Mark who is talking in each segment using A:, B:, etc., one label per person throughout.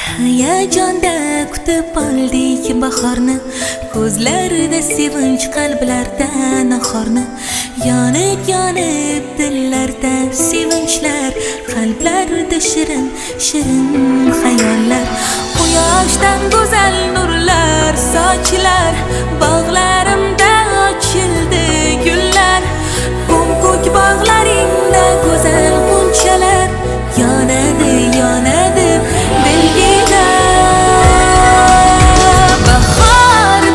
A: Hayajonda kutib oldik bahorni, ko'zlarda sevinch, qalblarda nahorni. Yonib dillarda sevinchlar, qalblarda shirin xayollar. Quyoshdan go'zal nurlar sochilar, bog'larimda ochildi gullar. Ko'k bog'laringda go'zal g'unchalar, yonadi dilgina.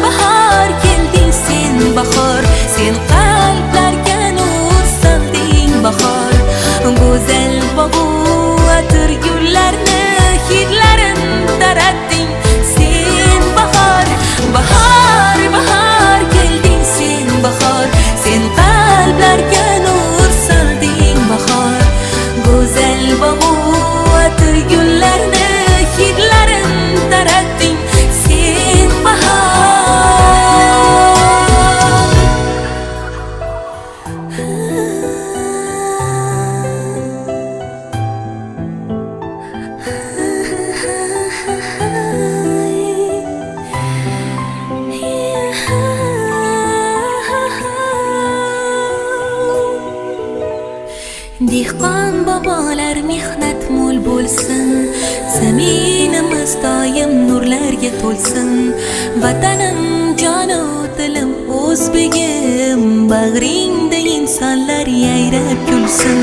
A: Bahor kelding sen, bahor sen qalblarga nur solding. Bahor go'zal bog'u atir gullarni hidlarin taratding sen. Bahor kelding sen, bahor sen qalblarga nur solding. Bahor go'zal bog'u atir gullarni hidlarin taratding sen. Dehqon bobolar mehnat mo'l bo'lsin, zaminimiz doim nurlarga to'lsin. Vatanim jonu dilim o'zbegim, bag'ringda insonlar yayrab kulsin.